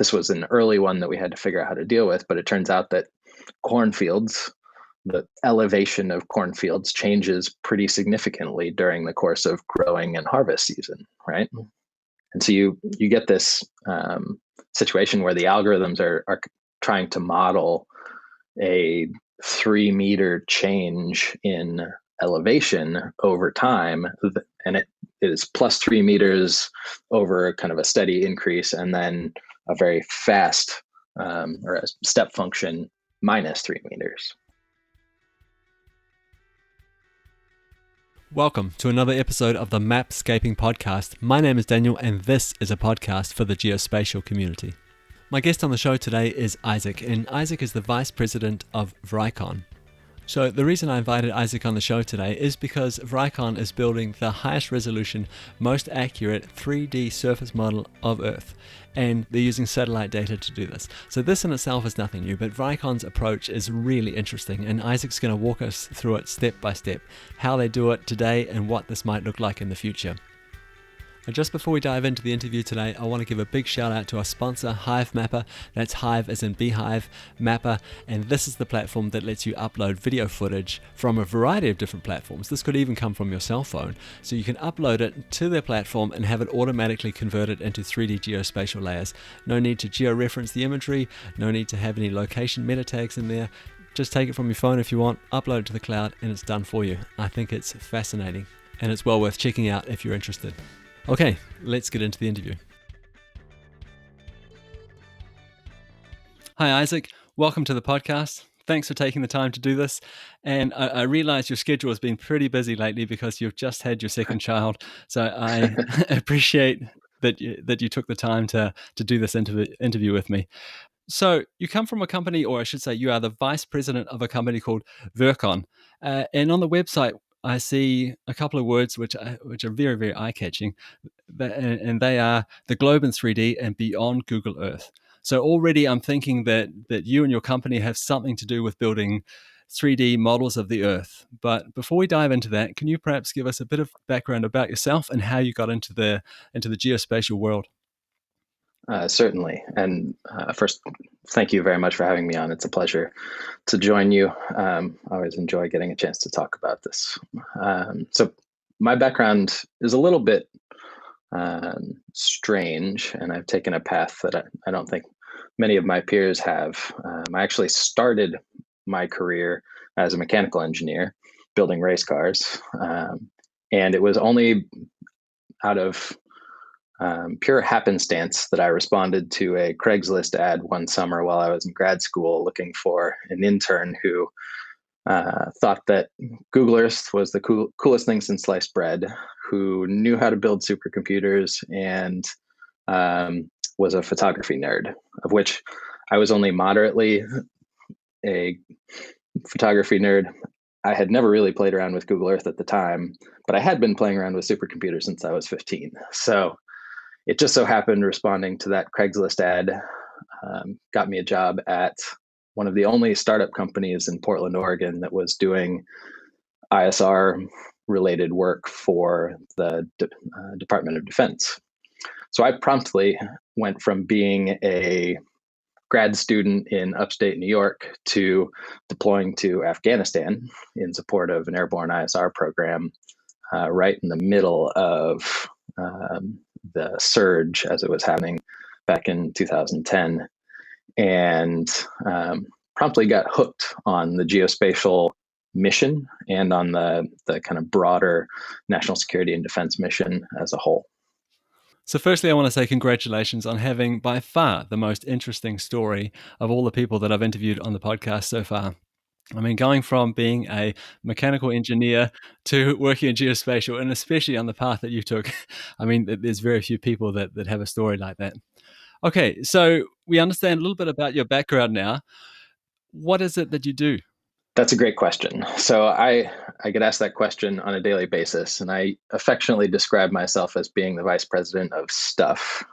this was an early one that we had to figure out how to deal with, but it turns out that cornfields, the elevation of cornfields changes pretty significantly during the course of growing and harvest season, right? And so you get this situation where the algorithms are trying to model a 3 meter change in elevation over time, and it is plus 3 meters over kind of a steady increase, and then a very fast or a step function minus 3 meters. Welcome to another episode of the Mapscaping podcast. My name is Daniel, and this is a podcast for the geospatial community. My guest on the show today is Isaac, and Isaac is the Vice President of Vricon. So the reason I invited Isaac on the show today is because Vricon is building the highest resolution, most accurate 3D surface model of Earth, and they're using satellite data to do this. So this in itself is nothing new, but Vricon's approach is really interesting, and Isaac's going to walk us through it step by step, how they do it today and what this might look like in the future. And just before we dive into the interview today, I want to give a big shout out to our sponsor, Hive Mapper. That's Hive as in Beehive, Mapper, and this is the platform that lets you upload video footage from a variety of different platforms. This could even come from your cell phone. So you can upload it to their platform and have it automatically converted into 3D geospatial layers. No need to georeference the imagery, no need to have any location meta tags in there. Just take it from your phone if you want, upload it to the cloud, and it's done for you. I think it's fascinating, and it's well worth checking out if you're interested. Okay, let's get into the interview. Hi, Isaac. Welcome to the podcast. Thanks for taking the time to do this. And I realize your schedule has been pretty busy lately because you've just had your second child. So I appreciate that you took the time to do this interview with me. So you come from a company, or I should say you are the vice president of a company called Vricon. And on the website, I see a couple of words which are very, very eye-catching, and they are the globe in 3D and beyond Google Earth. So already I'm thinking that you and your company have something to do with building 3D models of the Earth. But before we dive into that, can you perhaps give us a bit of background about yourself and how you got into the geospatial world? Certainly. And first, thank you very much for having me on. It's a pleasure to join you. I always enjoy getting a chance to talk about this. So my background is a little bit strange, and I've taken a path that I don't think many of my peers have. I actually started my career as a mechanical engineer building race cars. And it was only out of pure happenstance that I responded to a Craigslist ad one summer while I was in grad school looking for an intern who thought that Google Earth was the coolest thing since sliced bread, who knew how to build supercomputers, and was a photography nerd, of which I was only moderately a photography nerd. I had never really played around with Google Earth at the time, but I had been playing around with supercomputers since I was 15. So it just so happened responding to that Craigslist ad got me a job at one of the only startup companies in Portland, Oregon that was doing ISR related work for the Department of Defense. So I promptly went from being a grad student in upstate New York to deploying to Afghanistan in support of an airborne ISR program right in the middle of the surge as it was happening back in 2010, and promptly got hooked on the geospatial mission and on the kind of broader national security and defense mission as a whole. So firstly, I want to say congratulations on having by far the most interesting story of all the people that I've interviewed on the podcast so far. I mean, going from being a mechanical engineer to working in geospatial, and especially on the path that you took, I mean, there's very few people that have a story like that. Okay, so we understand a little bit about your background now. What is it that you do? That's a great question. So I get asked that question on a daily basis, and I affectionately describe myself as being the vice president of stuff,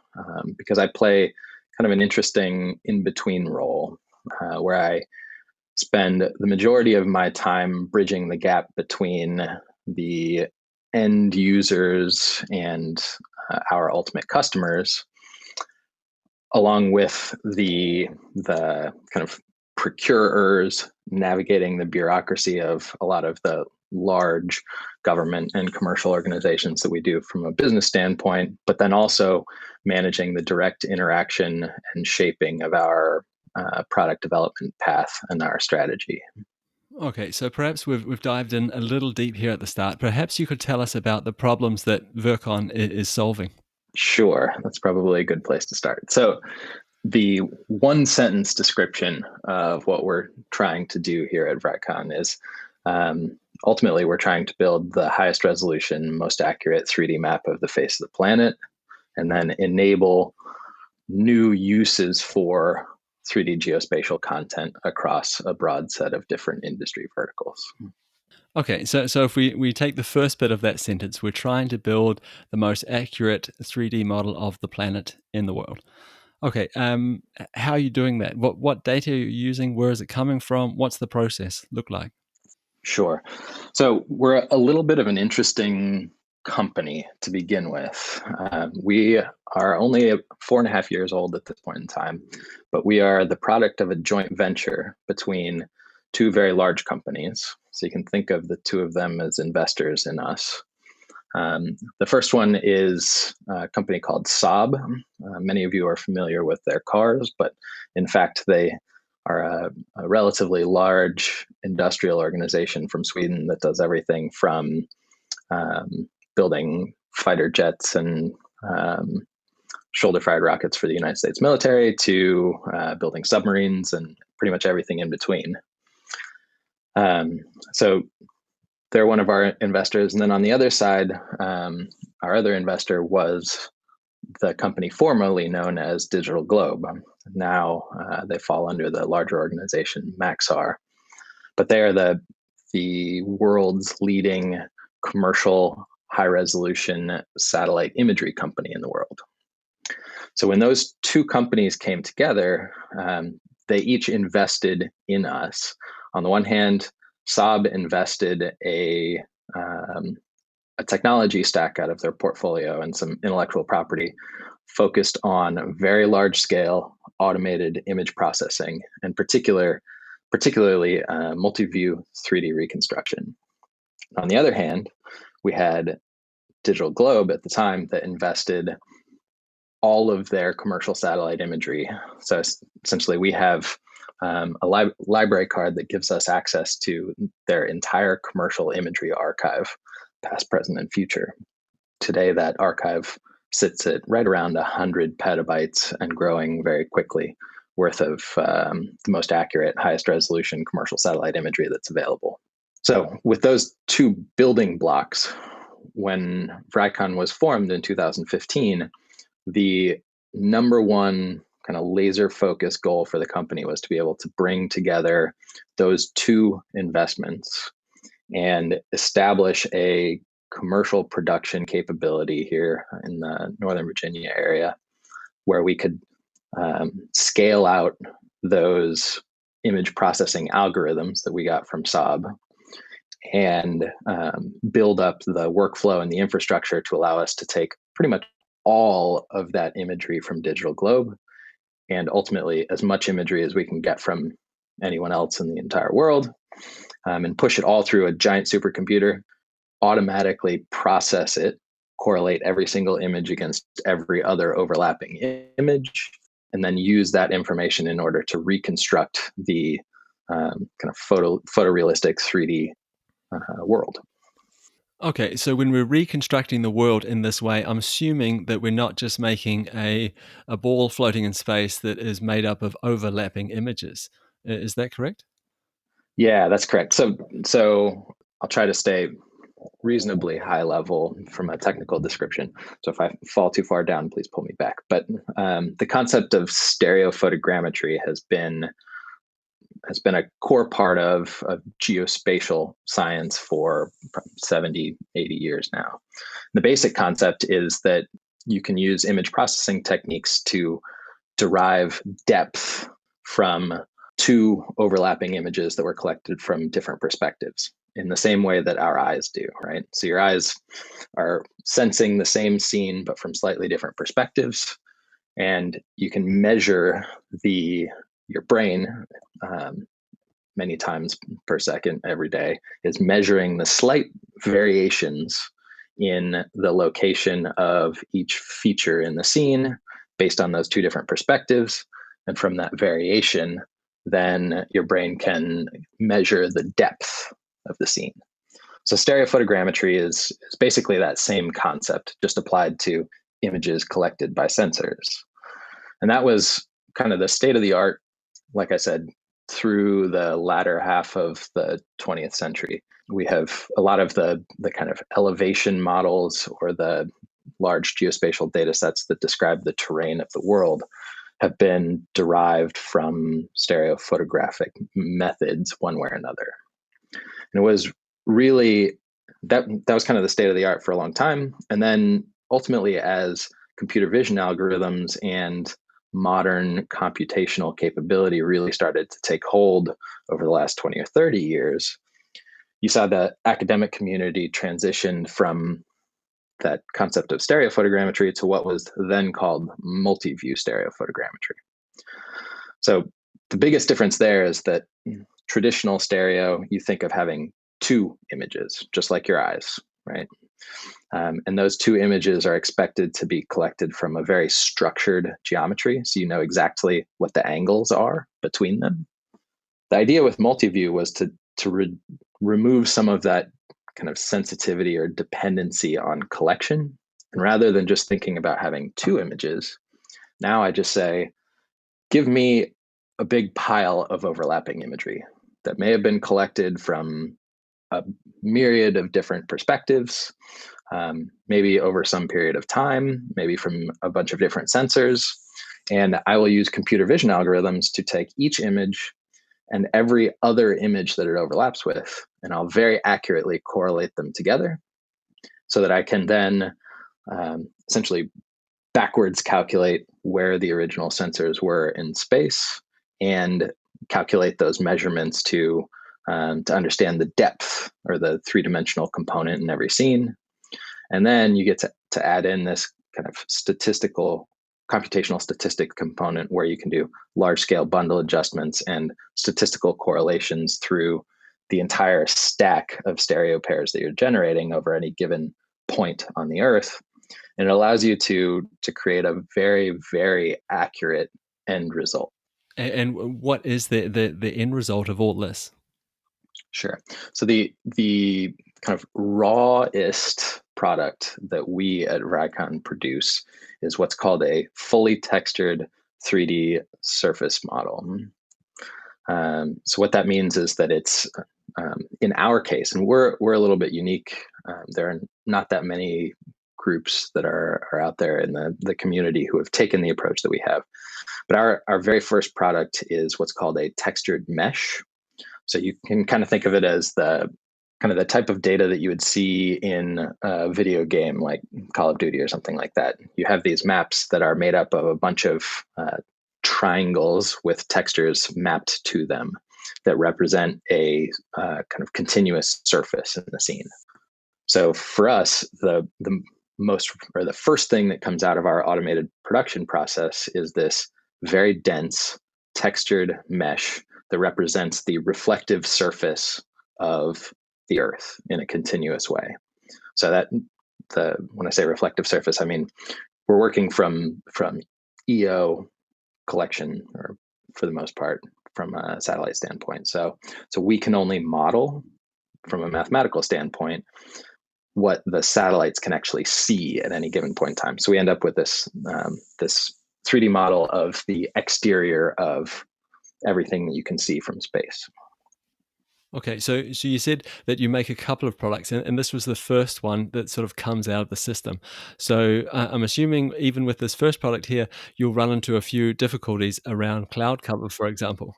because I play kind of an interesting in-between role where I spend the majority of my time bridging the gap between the end users and our ultimate customers, along with the kind of procurers navigating the bureaucracy of a lot of the large government and commercial organizations that we do from a business standpoint, but then also managing the direct interaction and shaping of our product development path and our strategy. Okay, so perhaps we've dived in a little deep here at the start. Perhaps you could tell us about the problems that Virkon is solving. Sure, that's probably a good place to start. So the one sentence description of what we're trying to do here at Vricon is ultimately we're trying to build the highest resolution, most accurate 3D map of the face of the planet, and then enable new uses for 3D geospatial content across a broad set of different industry verticals. Okay, so if we take the first bit of that sentence, we're trying to build the most accurate 3D model of the planet in the world. Okay, how are you doing that? What data are you using? Where is it coming from? What's the process look like? Sure. So we're a little bit of an interesting company to begin with. We are only 4.5 years old at this point in time, but we are the product of a joint venture between two very large companies. So you can think of the two of them as investors in us. The first one is a company called Saab. Many of you are familiar with their cars, but in fact, they are a relatively large industrial organization from Sweden that does everything from building fighter jets and shoulder-fired rockets for the United States military to building submarines and pretty much everything in between. So they're one of our investors. And then on the other side, our other investor was the company formerly known as Digital Globe. Now they fall under the larger organization Maxar, but they are the world's leading commercial high-resolution satellite imagery company in the world. So when those two companies came together, they each invested in us. On the one hand, Saab invested a technology stack out of their portfolio and some intellectual property focused on very large scale automated image processing, and particularly multi-view 3D reconstruction. On the other hand, we had Digital Globe at the time that invested all of their commercial satellite imagery. So essentially, we have a library card that gives us access to their entire commercial imagery archive, past, present, and future. Today, that archive sits at right around 100 petabytes and growing very quickly, worth of the most accurate, highest resolution commercial satellite imagery that's available. So with those two building blocks, when Vricon was formed in 2015, the number one kind of laser focused goal for the company was to be able to bring together those two investments and establish a commercial production capability here in the Northern Virginia area where we could scale out those image processing algorithms that we got from Saab and build up the workflow and the infrastructure to allow us to take pretty much all of that imagery from Digital Globe and ultimately as much imagery as we can get from anyone else in the entire world, and push it all through a giant supercomputer, automatically process it, correlate every single image against every other overlapping image, and then use that information in order to reconstruct the kind of photorealistic 3D world. Okay, so when we're reconstructing the world in this way, I'm assuming that we're not just making a ball floating in space that is made up of overlapping images. Is that correct? Yeah, that's correct. So I'll try to stay reasonably high level from a technical description. So if I fall too far down, please pull me back. But the concept of stereophotogrammetry has been a core part of geospatial science for 70, 80 years now. The basic concept is that you can use image processing techniques to derive depth from two overlapping images that were collected from different perspectives in the same way that our eyes do, right? So your eyes are sensing the same scene, but from slightly different perspectives. And you can measure your brain many times per second every day is measuring the slight variations in the location of each feature in the scene based on those two different perspectives. And from that variation, then your brain can measure the depth of the scene. So stereophotogrammetry is basically that same concept, just applied to images collected by sensors. And that was kind of the state of the art, like I said, through the latter half of the 20th century. We have a lot of the kind of elevation models or the large geospatial data sets that describe the terrain of the world have been derived from stereophotographic methods one way or another. And it was really that was kind of the state of the art for a long time. And then ultimately, as computer vision algorithms and modern computational capability really started to take hold over the last 20 or 30 years, you saw the academic community transitioned from that concept of stereophotogrammetry to what was then called multi-view stereophotogrammetry. So the biggest difference there is that traditional stereo, you think of having two images, just like your eyes, right? And those two images are expected to be collected from a very structured geometry, so you know exactly what the angles are between them. The idea with multi-view was to remove some of that kind of sensitivity or dependency on collection. And rather than just thinking about having two images, now I just say, give me a big pile of overlapping imagery that may have been collected from a myriad of different perspectives, maybe over some period of time, maybe from a bunch of different sensors. And I will use computer vision algorithms to take each image and every other image that it overlaps with, and I'll very accurately correlate them together so that I can then essentially backwards calculate where the original sensors were in space and calculate those measurements to understand the depth or the three-dimensional component in every scene. And then you get to add in this kind of computational statistic component where you can do large-scale bundle adjustments and statistical correlations through the entire stack of stereo pairs that you're generating over any given point on the Earth. And it allows you to create a very, very accurate end result. And what is the end result of all this? Sure. So the kind of rawest product that we at Vricon produce is what's called a fully textured 3D surface model. So what that means is that it's in our case, and we're a little bit unique. There are not that many groups that are out there in the community who have taken the approach that we have. But our very first product is what's called a textured mesh. So you can kind of think of it as the type of data that you would see in a video game like Call of Duty or something like that. You have these maps that are made up of a bunch of triangles with textures mapped to them that represent a kind of continuous surface in the scene. So for us, the first thing that comes out of our automated production process is this very dense textured mesh that represents the reflective surface of the Earth in a continuous way. So that when I say reflective surface, I mean we're working from EO collection, or for the most part, from a satellite standpoint. So we can only model from a mathematical standpoint what the satellites can actually see at any given point in time. So we end up with this 3D model of the exterior of everything that you can see from space. Okay, so you said that you make a couple of products, and this was the first one that sort of comes out of the system. So I'm assuming even with this first product here, you'll run into a few difficulties around cloud cover, for example.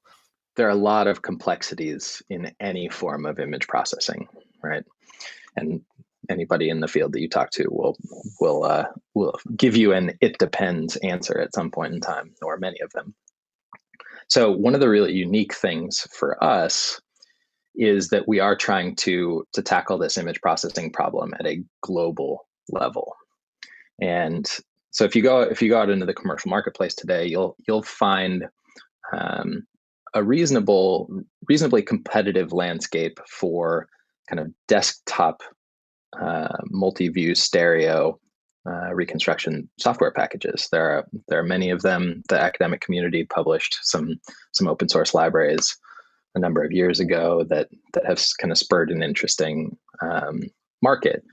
There are a lot of complexities in any form of image processing, right? And anybody in the field that you talk to will give you an "it depends" answer at some point in time, or many of them. So one of the really unique things for us is that we are trying to tackle this image processing problem at a global level. And So if you go out into the commercial marketplace today, you'll find um, a reasonably competitive landscape for kind of desktop multi-view stereo reconstruction software packages. There are many of them. The academic community published some open source libraries a number of years ago that have kind of spurred an interesting market.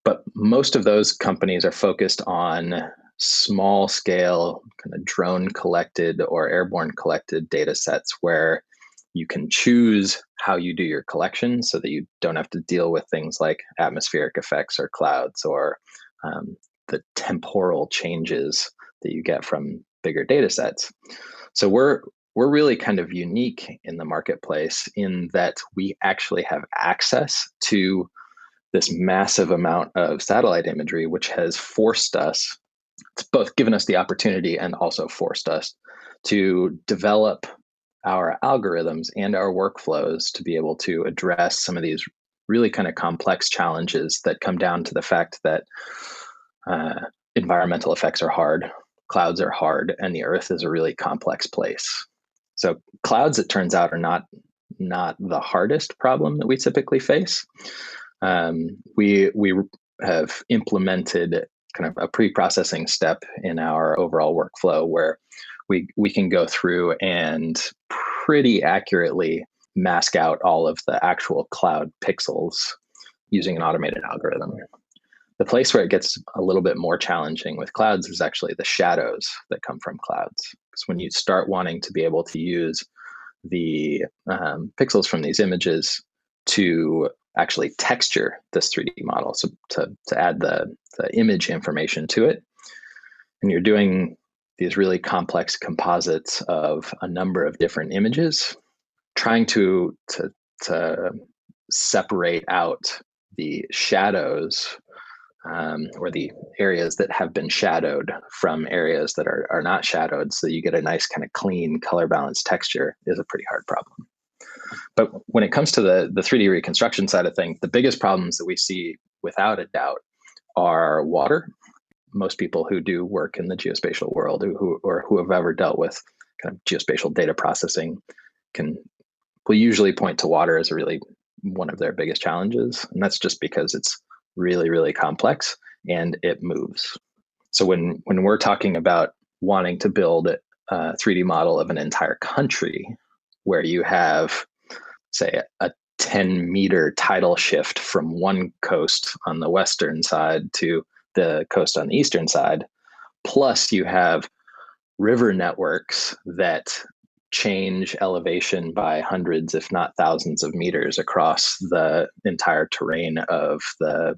But most of those companies are focused on small scale, kind of drone collected or airborne collected data sets where you can choose how you do your collection so that you don't have to deal with things like atmospheric effects or clouds or the temporal changes that you get from bigger data sets. So we're really kind of unique in the marketplace in that we actually have access to this massive amount of satellite imagery, which has forced us, it's both given us the opportunity and also forced us to develop our algorithms and our workflows to be able to address some of these really kind of complex challenges that come down to the fact that environmental effects are hard, clouds are hard, and the Earth is a really complex place. So clouds, it turns out, are not the hardest problem that we typically face. We have implemented kind of a pre-processing step in our overall workflow where we can go through and pretty accurately mask out all of the actual cloud pixels using an automated algorithm. The place where it gets a little bit more challenging with clouds is actually the shadows that come from clouds. Because when you start wanting to be able to use the pixels from these images to actually texture this 3D model, so to add the image information to it, and you're doing these really complex composites of a number of different images, trying to separate out the shadows or the areas that have been shadowed from areas that are not shadowed, so you get a nice kind of clean color balanced texture, is a pretty hard problem. But when it comes to the 3D reconstruction side of things, the biggest problems that we see without a doubt are water. Most people who do work in the geospatial world who have ever dealt with kind of geospatial data processing will usually point to water as really one of their biggest challenges. And that's just because it's really, really complex and it moves. So when we're talking about wanting to build a 3D model of an entire country where you have, say, a 10-meter tidal shift from one coast on the western side to the coast on the eastern side, plus you have river networks that change elevation by hundreds, if not thousands of meters across the entire terrain of the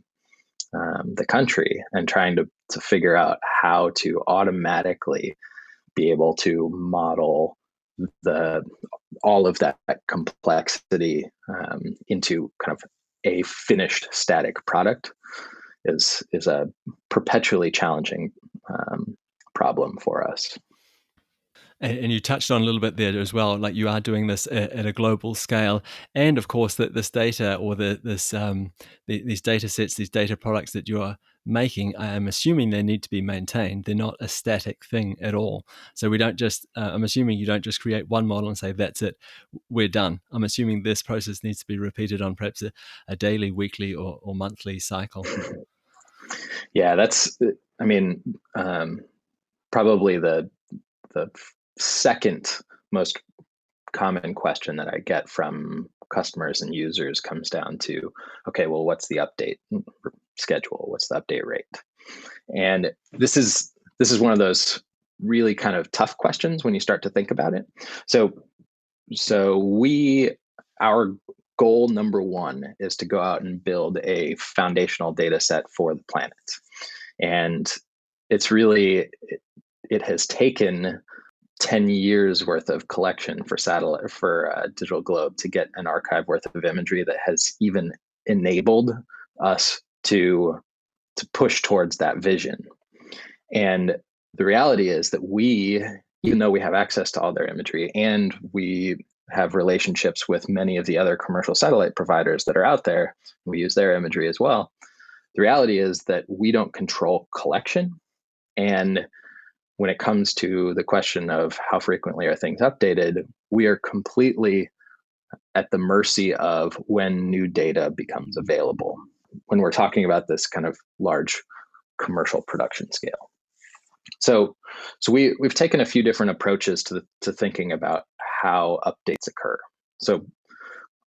country, and trying to figure out how to automatically be able to model all of that complexity into kind of a finished static product is a perpetually challenging problem for us. And you touched on a little bit there as well, like you are doing this at a global scale, and of course that this data or these data sets, these data products that you are making, I'm assuming they need to be maintained. They're not a static thing at all. So we don't just, I'm assuming you don't just create one model and say, that's it, we're done. I'm assuming this process needs to be repeated on perhaps a daily, weekly, or monthly cycle. Yeah, that's, I mean, probably the second most common question that I get from customers and users comes down to, okay, well, what's the update schedule? What's the update rate? And this is one of those really kind of tough questions when you start to think about it. So our goal number one is to go out and build a foundational data set for the planet. And it's really, it has taken 10 years worth of collection for satellite, for digital globe, to get an archive worth of imagery that has even enabled us to push towards that vision. And the reality is that even though we have access to all their imagery and we have relationships with many of the other commercial satellite providers that are out there, we use their imagery as well. The reality is that we don't control collection And when it comes to the question of how frequently are things updated, we are completely at the mercy of when new data becomes available when we're talking about this kind of large commercial production scale. So we've taken a few different approaches to thinking about how updates occur. So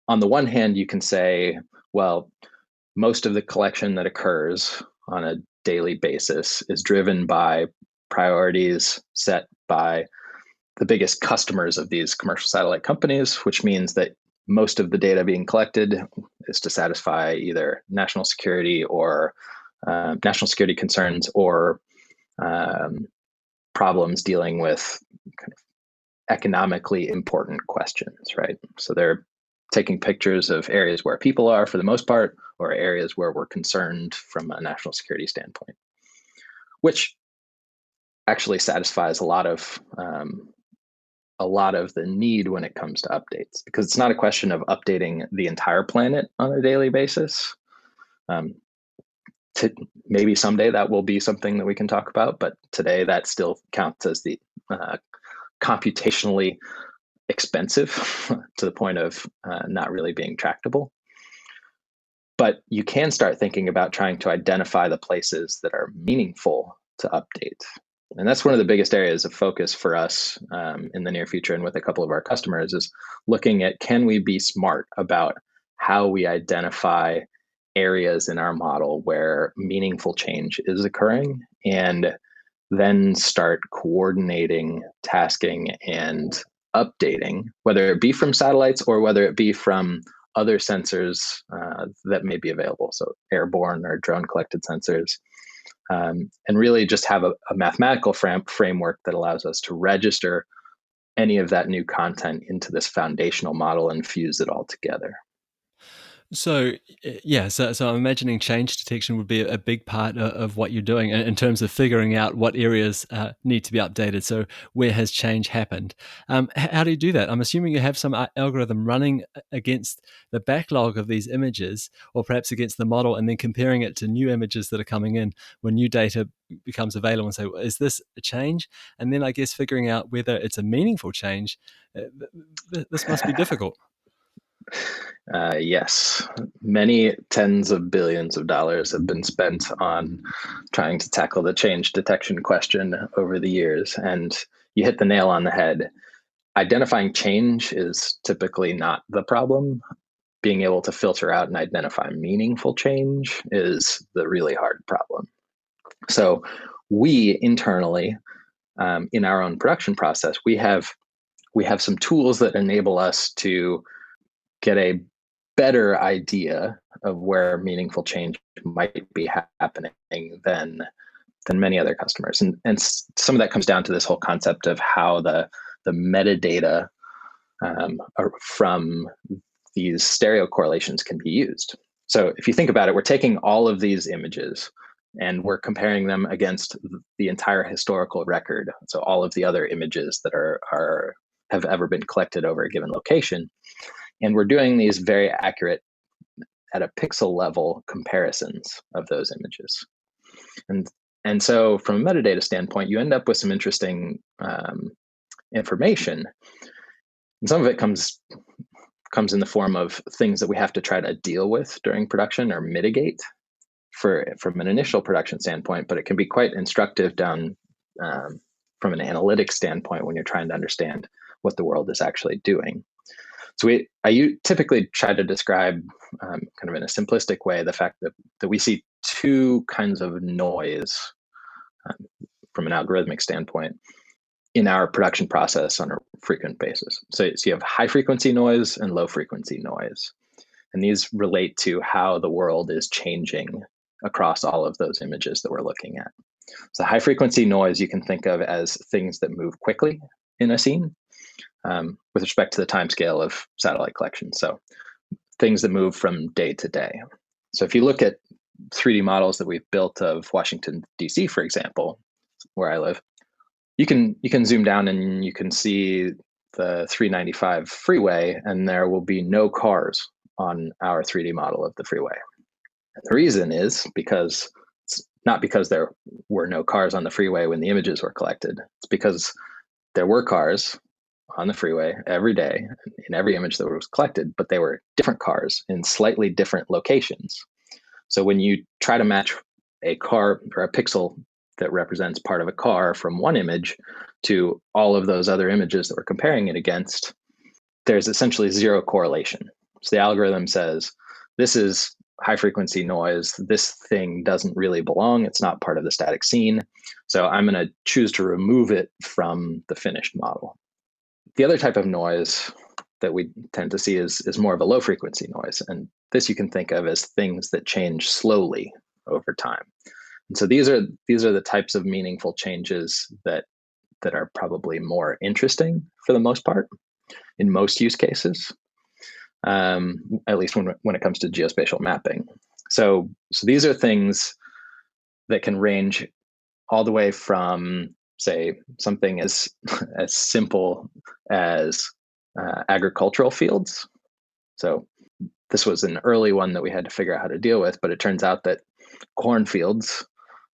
on the one hand, you can say, well, most of the collection that occurs on a daily basis is driven by priorities set by the biggest customers of these commercial satellite companies, which means that most of the data being collected is to satisfy either national security or national security concerns or problems dealing with kind of economically important questions, right? So they're taking pictures of areas where people are for the most part, or areas where we're concerned from a national security standpoint, which actually satisfies a lot of the need when it comes to updates, because it's not a question of updating the entire planet on a daily basis. Um, Maybe someday that will be something that we can talk about, but today that still counts as the computationally expensive to the point of not really being tractable. But you can start thinking about trying to identify the places that are meaningful to update. And that's one of the biggest areas of focus for us in the near future and with a couple of our customers is looking at, can we be smart about how we identify areas in our model where meaningful change is occurring, and then start coordinating, tasking, and updating, whether it be from satellites or whether it be from other sensors that may be available, so airborne or drone collected sensors, and really just have a mathematical framework that allows us to register any of that new content into this foundational model and fuse it all together. So, yeah, so I'm imagining change detection would be a big part of what you're doing in terms of figuring out what areas need to be updated. So, where has change happened? How do you do that? I'm assuming you have some algorithm running against the backlog of these images, or perhaps against the model, and then comparing it to new images that are coming in when new data becomes available, and say, well, is this a change? And then I guess figuring out whether it's a meaningful change. This must be difficult. Yes, many tens of billions of dollars have been spent on trying to tackle the change detection question over the years. And you hit the nail on the head. Identifying change is typically not the problem. Being able to filter out and identify meaningful change is the really hard problem. So we internally, in our own production process, we have some tools that enable us to get a better idea of where meaningful change might be happening than many other customers. And some of that comes down to this whole concept of how the metadata from these stereo correlations can be used. So if you think about it, we're taking all of these images and we're comparing them against the entire historical record. So all of the other images that have ever been collected over a given location. And we're doing these very accurate at a pixel level comparisons of those images. And so from a metadata standpoint, you end up with some interesting information. And some of it comes in the form of things that we have to try to deal with during production or mitigate from an initial production standpoint, but it can be quite instructive down from an analytics standpoint when you're trying to understand what the world is actually doing. So I typically try to describe kind of in a simplistic way the fact that we see two kinds of noise from an algorithmic standpoint in our production process on a frequent basis. So you have high frequency noise and low frequency noise. And these relate to how the world is changing across all of those images that we're looking at. So high frequency noise you can think of as things that move quickly in a scene with respect to the timescale of satellite collection. So things that move from day to day. So if you look at 3D models that we've built of Washington, D.C., for example, where I live, you can zoom down and you can see the 395 freeway, and there will be no cars on our 3D model of the freeway. And the reason is because it's not because there were no cars on the freeway when the images were collected. It's because there were cars on the freeway every day in every image that was collected, but they were different cars in slightly different locations. So when you try to match a car or a pixel that represents part of a car from one image to all of those other images that we're comparing it against, there's essentially zero correlation. So the algorithm says, this is high frequency noise. This thing doesn't really belong. It's not part of the static scene. So I'm going to choose to remove it from the finished model. The other type of noise that we tend to see is more of a low frequency noise. And this you can think of as things that change slowly over time. And so these are the types of meaningful changes that are probably more interesting for the most part in most use cases, at least when it comes to geospatial mapping. So these are things that can range all the way from, say, something as simple as agricultural fields. So this was an early one that we had to figure out how to deal with, but it turns out that cornfields,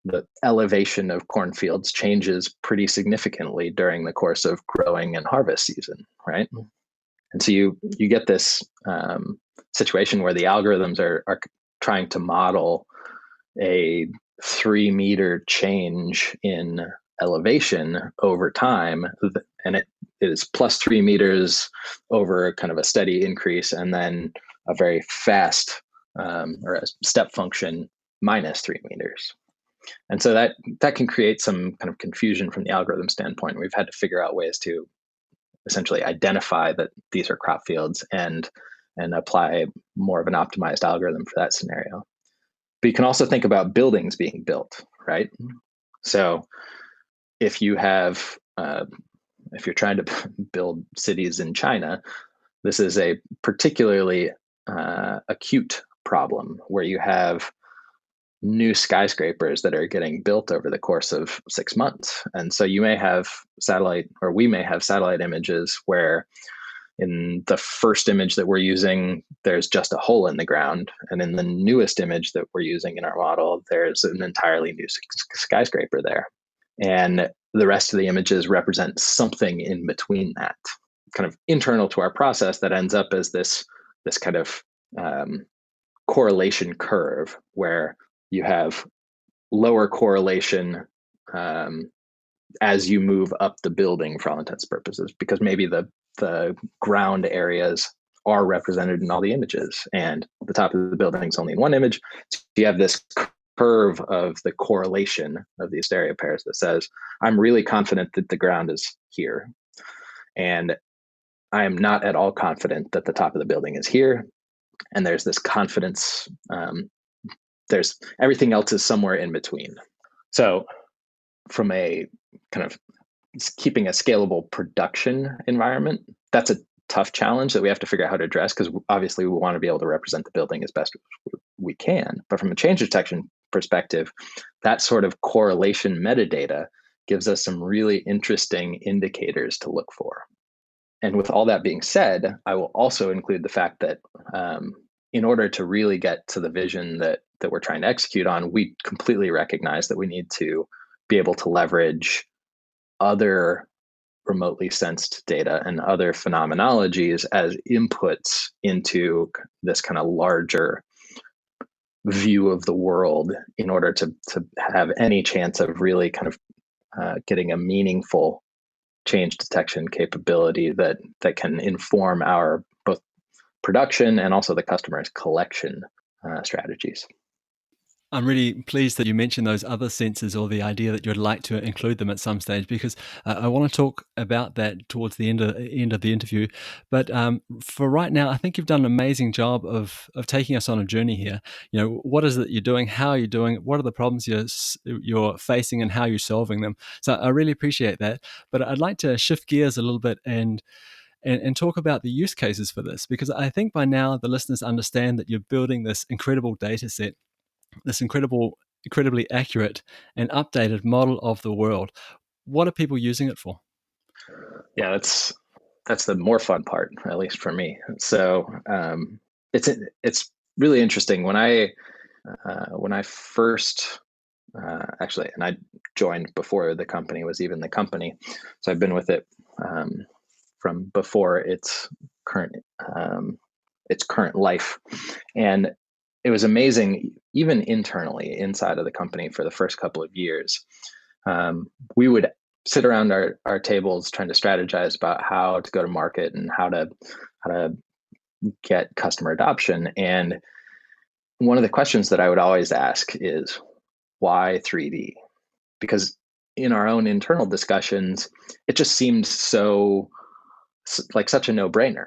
the elevation of cornfields changes pretty significantly during the course of growing and harvest season, right? And so you get this situation where the algorithms are trying to model a 3-meter change in elevation over time, and it is plus 3 meters over kind of a steady increase, and then a very fast or a step function minus 3 meters. And so that can create some kind of confusion from the algorithm standpoint. We've had to figure out ways to essentially identify that these are crop fields and apply more of an optimized algorithm for that scenario. But you can also think about buildings being built, right? So if you have, if you're trying to build cities in China, this is a particularly acute problem where you have new skyscrapers that are getting built over the course of 6 months. And so you may have we may have satellite images where in the first image that we're using, there's just a hole in the ground. And in the newest image that we're using in our model, there's an entirely new skyscraper there. And the rest of the images represent something in between that, kind of internal to our process, that ends up as this kind of correlation curve where you have lower correlation as you move up the building for all intents and purposes, because maybe the ground areas are represented in all the images and the top of the building is only in one image. So you have this curve of the correlation of these stereo pairs that says, I'm really confident that the ground is here. And I am not at all confident that the top of the building is here. And there's this confidence, there's everything else is somewhere in between. So from a kind of keeping a scalable production environment, that's a tough challenge that we have to figure out how to address, because obviously we want to be able to represent the building as best we can. But from a change detection perspective, that sort of correlation metadata gives us some really interesting indicators to look for. And with all that being said, I will also include the fact that in order to really get to the vision that we're trying to execute on, we completely recognize that we need to be able to leverage other remotely sensed data and other phenomenologies as inputs into this kind of larger view of the world in order to have any chance of really kind of getting a meaningful change detection capability that can inform our both production and also the customer's collection strategies. I'm really pleased that you mentioned those other sensors, or the idea that you'd like to include them at some stage, because I want to talk about that towards the end of the interview. But for right now, I think you've done an amazing job of taking us on a journey here. You know, what is it you're doing? How are you doing it? What are the problems you're facing, and how you're solving them? So I really appreciate that. But I'd like to shift gears a little bit and talk about the use cases for this, because I think by now the listeners understand that you're building this incredible data set, this incredibly accurate and updated model of the world. What are people using it for? Yeah, that's the more fun part, at least for me. So it's really interesting. When I first actually, and I joined before the company was even the company. So I've been with it from before current its current life. And it was amazing, even internally inside of the company for the first couple of years. We would sit around our tables trying to strategize about how to go to market and how to get customer adoption. And one of the questions that I would always ask is, why 3D? Because in our own internal discussions, it just seemed so like such a no-brainer.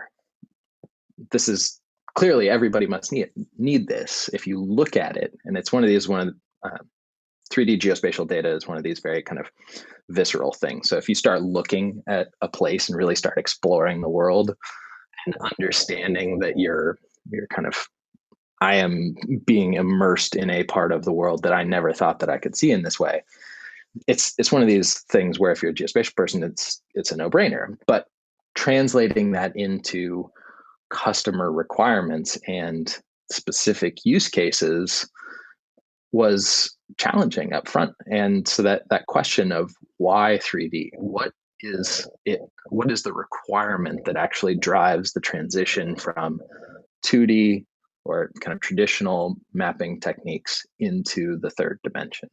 This is clearly everybody must need this if you look at it. And it's one of 3D geospatial data is one of these very kind of visceral things. So if you start looking at a place and really start exploring the world and understanding that you're kind of, I am being immersed in a part of the world that I never thought that I could see in this way. It's one of these things where if you're a geospatial person, it's a no-brainer. But translating that into customer requirements and specific use cases was challenging up front. And so that question of why 3D, what is it? What is the requirement that actually drives the transition from 2D or kind of traditional mapping techniques into the third dimension?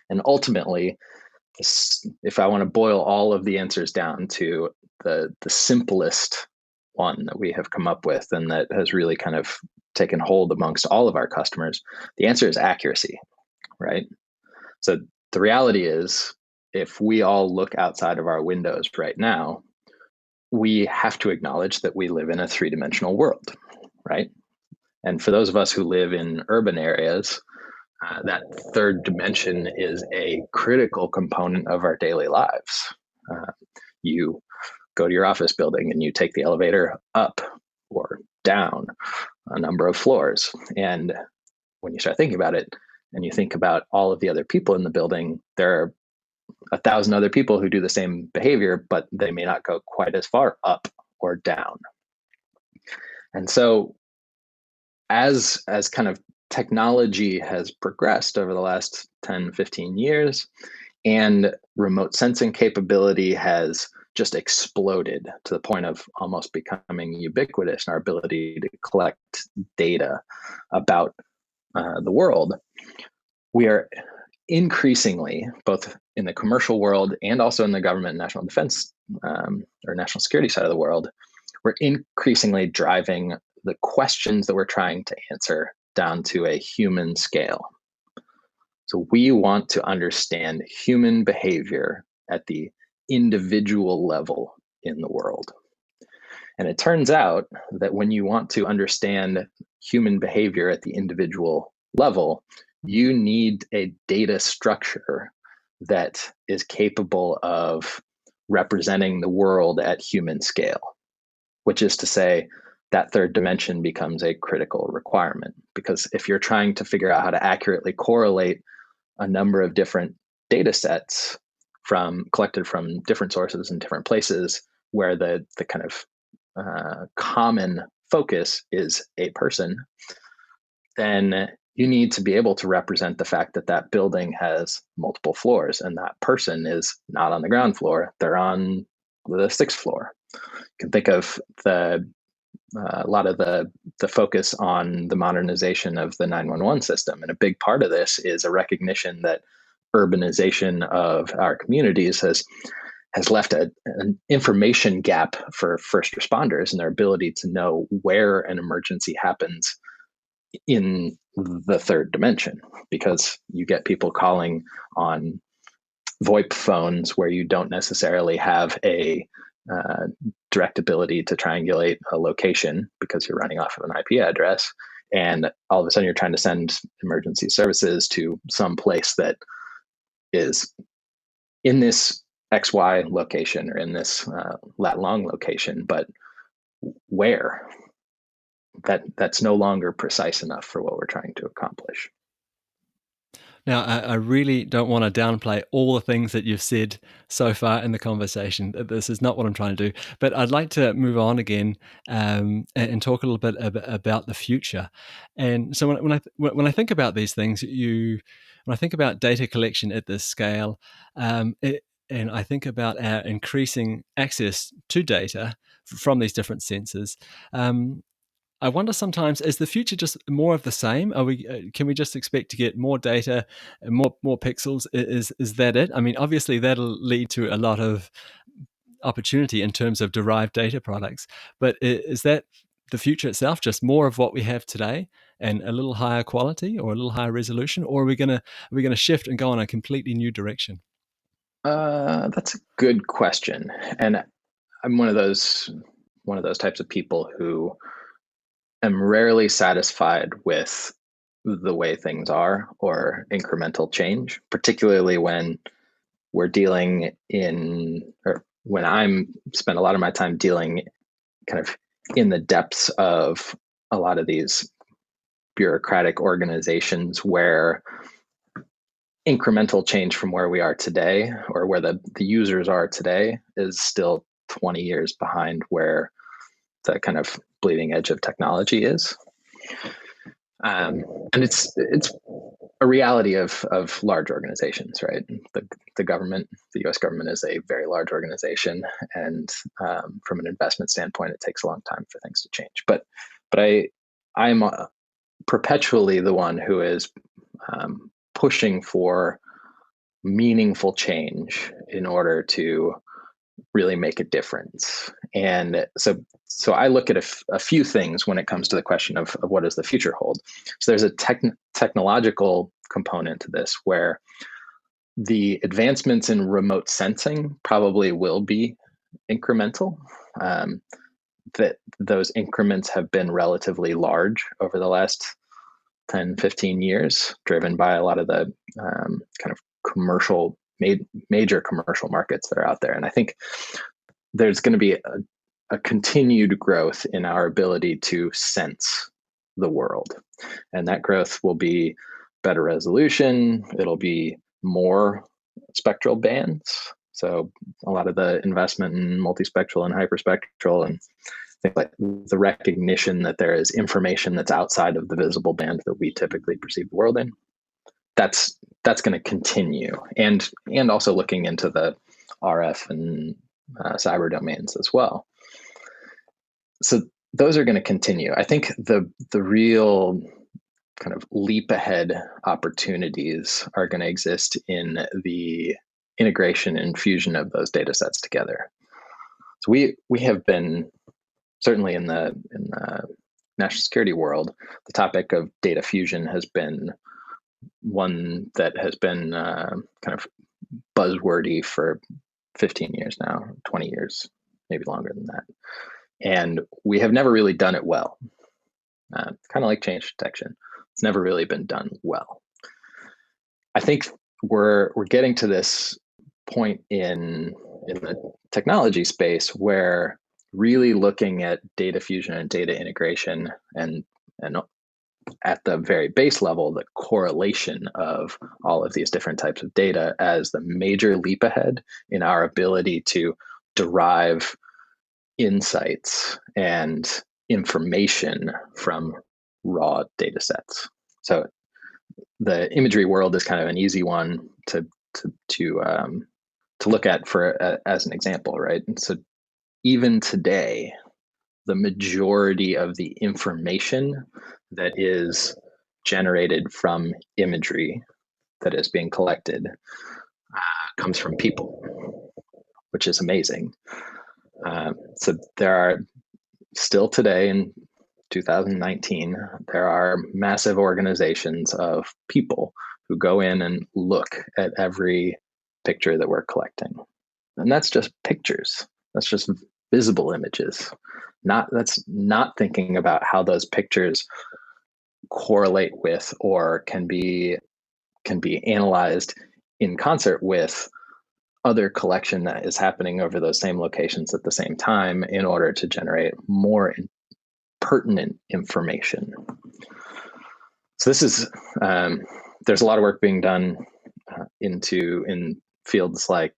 And ultimately, if I want to boil all of the answers down to the simplest one that we have come up with and that has really kind of taken hold amongst all of our customers, the answer is accuracy, right? So the reality is, if we all look outside of our windows right now, we have to acknowledge that we live in a three-dimensional world, right? And for those of us who live in urban areas, that third dimension is a critical component of our daily lives. You go to your office building and you take the elevator up or down a number of floors. And when you start thinking about it and you think about all of the other people in the building, there are 1,000 other people who do the same behavior, but they may not go quite as far up or down. And so as kind of technology has progressed over the last 10, 15 years, and remote sensing capability has just exploded to the point of almost becoming ubiquitous in our ability to collect data about the world, we are increasingly, both in the commercial world and also in the government and national defense or national security side of the world, we're increasingly driving the questions that we're trying to answer down to a human scale. So we want to understand human behavior at the individual level in the world. And it turns out that when you want to understand human behavior at the individual level, you need a data structure that is capable of representing the world at human scale, which is to say, that third dimension becomes a critical requirement. Because if you're trying to figure out how to accurately correlate a number of different data sets collected from different sources in different places, where the kind of common focus is a person, then you need to be able to represent the fact that that building has multiple floors and that person is not on the ground floor, they're on the sixth floor. You can think of a lot of the focus on the modernization of the 911 system. And a big part of this is a recognition that urbanization of our communities has left an information gap for first responders and their ability to know where an emergency happens in the third dimension, because you get people calling on VoIP phones where you don't necessarily have a direct ability to triangulate a location because you're running off of an IP address. And all of a sudden you're trying to send emergency services to some place that is in this XY location or in this lat long location, but where? That's no longer precise enough for what we're trying to accomplish. Now, I really don't want to downplay all the things that you've said so far in the conversation. This is not what I'm trying to do. But I'd like to move on again and talk a little bit about the future. And so when I think about these things, when I think about data collection at this scale, and I think about our increasing access to data from these different sensors, I wonder sometimes, is the future just more of the same? Can we just expect to get more data and more pixels? Is that it? I mean, obviously that'll lead to a lot of opportunity in terms of derived data products, but is that the future itself, just more of what we have today and a little higher quality or a little higher resolution, or are we gonna shift and go in a completely new direction? That's a good question, and I'm one of those types of people who am rarely satisfied with the way things are or incremental change, particularly when we're dealing in, or when I'm spend a lot of my time dealing kind of in the depths of a lot of these bureaucratic organizations where incremental change from where we are today or where the users are today is still 20 years behind where the kind of bleeding edge of technology is. And it's a reality of large organizations, right? The government, the U.S. government, is a very large organization, and from an investment standpoint, it takes a long time for things to change. But I'm perpetually the one who is pushing for meaningful change in order to really make a difference. And so I look at a few things when it comes to the question of what does the future hold. So there's a technological component to this where the advancements in remote sensing probably will be incremental. Um, that those increments have been relatively large over the last 10, 15 years, driven by a lot of the kind of major commercial markets that are out there. And I think there's going to be a continued growth in our ability to sense the world. And that growth will be better resolution. It'll be more spectral bands. So a lot of the investment in multispectral and hyperspectral and things like the recognition that there is information that's outside of the visible band that we typically perceive the world in. That's going to continue, and also looking into the RF and cyber domains as well. So those are going to continue. I think the real kind of leap ahead opportunities are going to exist in the integration and fusion of those data sets together. So we have been, certainly in the national security world, the topic of data fusion has been one that has been kind of buzzwordy for 15 years now, 20 years, maybe longer than that. And we have never really done it well. Kind of like change detection. It's never really been done well. I think we're getting to this point in the technology space where really looking at data fusion and data integration and at the very base level, the correlation of all of these different types of data as the major leap ahead in our ability to derive insights and information from raw data sets. So the imagery world is kind of an easy one to look at for as an example, right? And so even today, the majority of the information that is generated from imagery that is being collected comes from people, which is amazing. So there are still today in 2019, there are massive organizations of people who go in and look at every picture that we're collecting. And that's just pictures. That's just visible images. That's not thinking about how those pictures correlate with or can be analyzed in concert with other collection that is happening over those same locations at the same time in order to generate more pertinent information. So this is there's a lot of work being done in fields like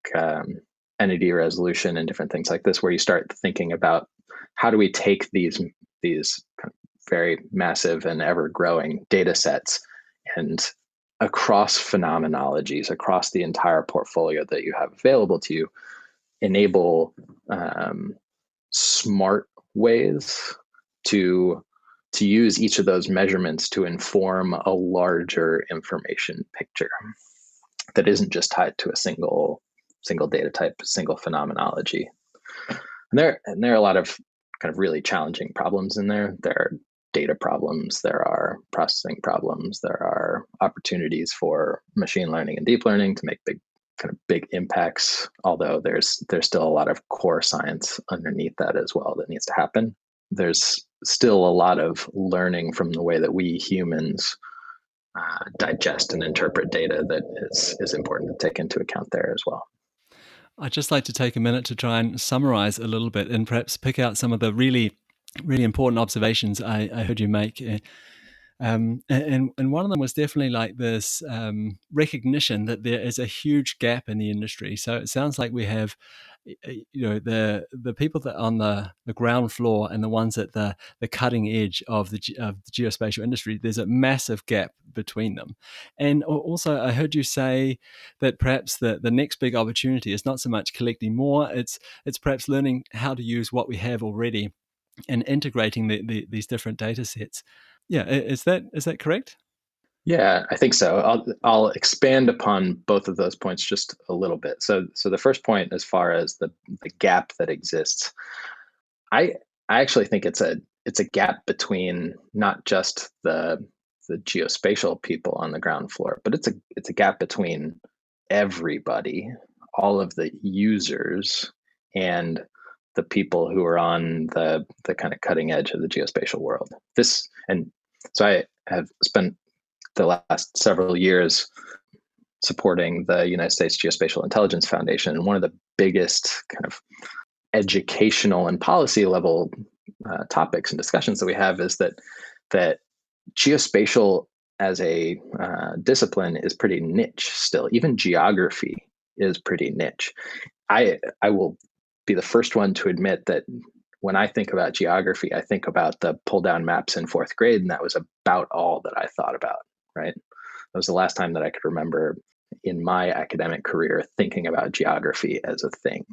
entity resolution and different things like this, where you start thinking about how do we take these kind of very massive and ever growing data sets and across phenomenologies, across the entire portfolio that you have available to you, enable smart ways to use each of those measurements to inform a larger information picture that isn't just tied to a single data type, single phenomenology. And there are a lot of kind of really challenging problems in there. There are data problems, there are processing problems, there are opportunities for machine learning and deep learning to make big impacts, although there's still a lot of core science underneath that as well that needs to happen. There's still a lot of learning from the way that we humans digest and interpret data that is important to take into account there as well. I'd just like to take a minute to try and summarize a little bit and perhaps pick out some of the really, really important observations I heard you make. And one of them was definitely like this recognition that there is a huge gap in the industry. So it sounds like we have, the people that are on the ground floor and the ones at the cutting edge of the geospatial industry. There's a massive gap between them. And also, I heard you say that perhaps the next big opportunity is not so much collecting more; it's perhaps learning how to use what we have already and integrating these different data sets. Yeah, is that correct? Yeah, I think so. I'll expand upon both of those points just a little bit. So the first point, as far as the gap that exists, I I actually think it's a gap between not just the geospatial people on the ground floor, but it's a gap between everybody, all of the users, and the people who are on the kind of cutting edge of the geospatial world. This and so I have spent the last several years supporting the United States Geospatial Intelligence Foundation. And one of the biggest kind of educational and policy level topics and discussions that we have is that geospatial as a discipline is pretty niche still. Even geography is pretty niche. I will be the first one to admit that when I think about geography, I think about the pull down maps in fourth grade, and that was about all that I thought about, right? That was the last time that I could remember in my academic career thinking about geography as a thing.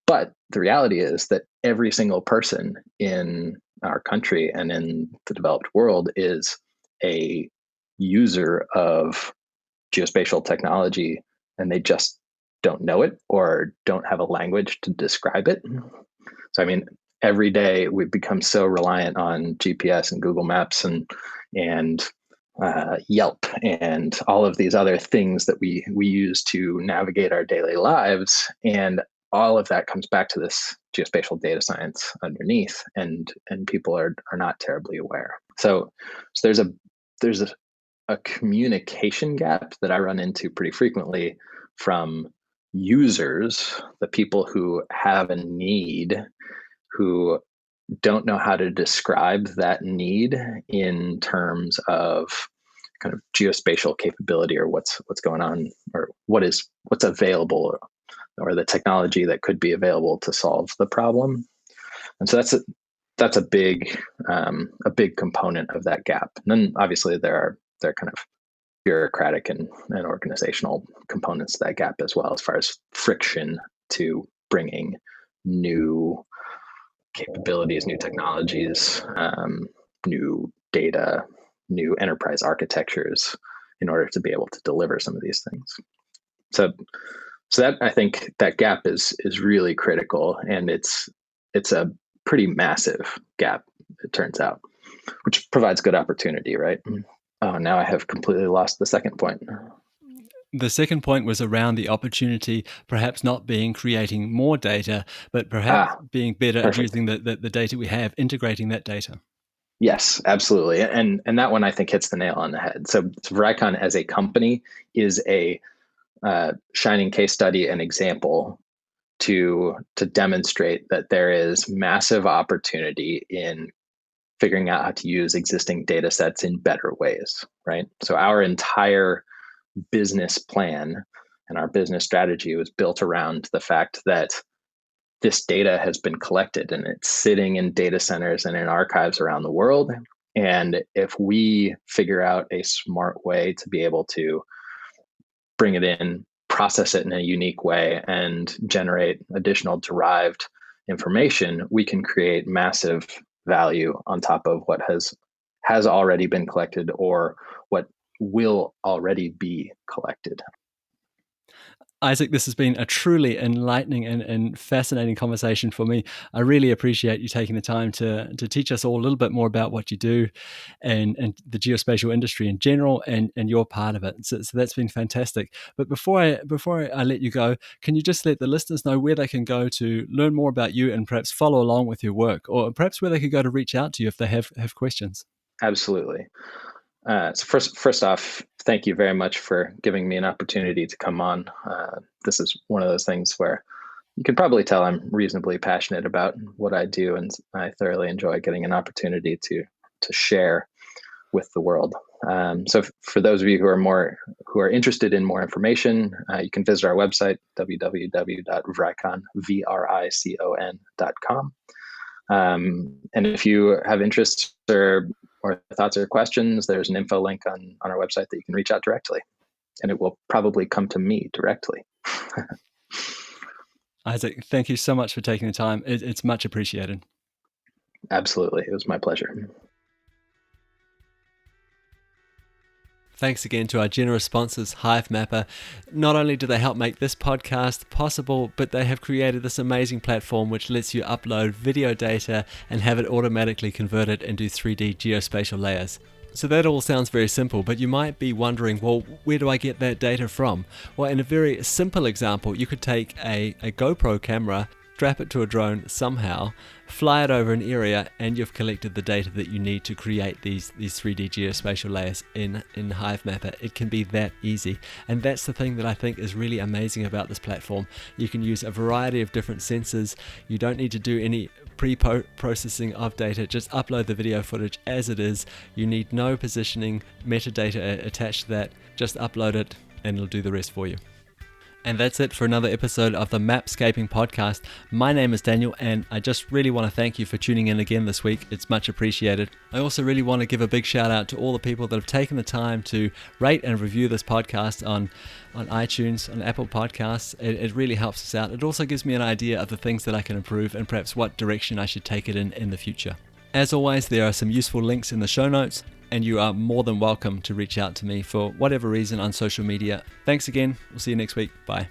But the reality is that every single person in our country and in the developed world is a user of geospatial technology, and they just don't know it or don't have a language to describe it. So, I mean, every day we've become so reliant on GPS and Google Maps and Yelp and all of these other things that we use to navigate our daily lives, and all of that comes back to this geospatial data science underneath, and people are not terribly aware. So there's a communication gap that I run into pretty frequently from users, the people who have a need, who don't know how to describe that need in terms of kind of geospatial capability, or what's going on, or what's available, or the technology that could be available to solve the problem. And so that's a big component of that gap. And then obviously there are kind of bureaucratic and organizational components to that gap as well, as far as friction to bringing new capabilities, new technologies, new data, new enterprise architectures in order to be able to deliver some of these things. So that, I think, that gap is really critical, and it's a pretty massive gap, it turns out, which provides good opportunity, right? Oh, now I have completely lost the second point. The second point was around the opportunity, perhaps not being creating more data, but perhaps being better at Perfect. using the data we have, integrating that data. Yes, absolutely. And that one, I think, hits the nail on the head. So Vricon as a company is a shining case study and example to demonstrate that there is massive opportunity in figuring out how to use existing data sets in better ways, right? So our entire business plan and our business strategy was built around the fact that this data has been collected and it's sitting in data centers and in archives around the world. And if we figure out a smart way to be able to bring it in, process it in a unique way, and generate additional derived information, we can create massive value on top of what has already been collected or what will already be collected. Isaac, this has been a truly enlightening and fascinating conversation for me. I really appreciate you taking the time to teach us all a little bit more about what you do and the geospatial industry in general and your part of it. So that's been fantastic. But before I let you go, can you just let the listeners know where they can go to learn more about you and perhaps follow along with your work, or perhaps where they could go to reach out to you if they have questions? Absolutely. So first off, thank you very much for giving me an opportunity to come on. This is one of those things where you can probably tell I'm reasonably passionate about what I do, and I thoroughly enjoy getting an opportunity to share with the world. So for those of you who are interested in more information, you can visit our website, www.vricon.com. And if you have interests or thoughts or questions, there's an info link on our website that you can reach out directly, and it will probably come to me directly. Isaac, thank you so much for taking the time. It's much appreciated. Absolutely. It was my pleasure. Thanks again to our generous sponsors, Hivemapper. Not only do they help make this podcast possible, but they have created this amazing platform which lets you upload video data and have it automatically converted into 3D geospatial layers. So that all sounds very simple, but you might be wondering, well, where do I get that data from? Well, in a very simple example, you could take a GoPro camera, strap it to a drone somehow, fly it over an area, and you've collected the data that you need to create these 3D geospatial layers in Hivemapper. It can be that easy, and that's the thing that I think is really amazing about this platform. You can use a variety of different sensors. You don't need to do any pre-processing of data. Just upload the video footage as it is. You need no positioning metadata attached to that. Just upload it and it'll do the rest for you. And that's it for another episode of the Mapscaping podcast. My name is Daniel, and I just really want to thank you for tuning in again this week. It's much appreciated. I also really want to give a big shout out to all the people that have taken the time to rate and review this podcast on iTunes, on Apple Podcasts. It really helps us out. It also gives me an idea of the things that I can improve and perhaps what direction I should take it in the future. As always, there are some useful links in the show notes, and you are more than welcome to reach out to me for whatever reason on social media. Thanks again. We'll see you next week. Bye.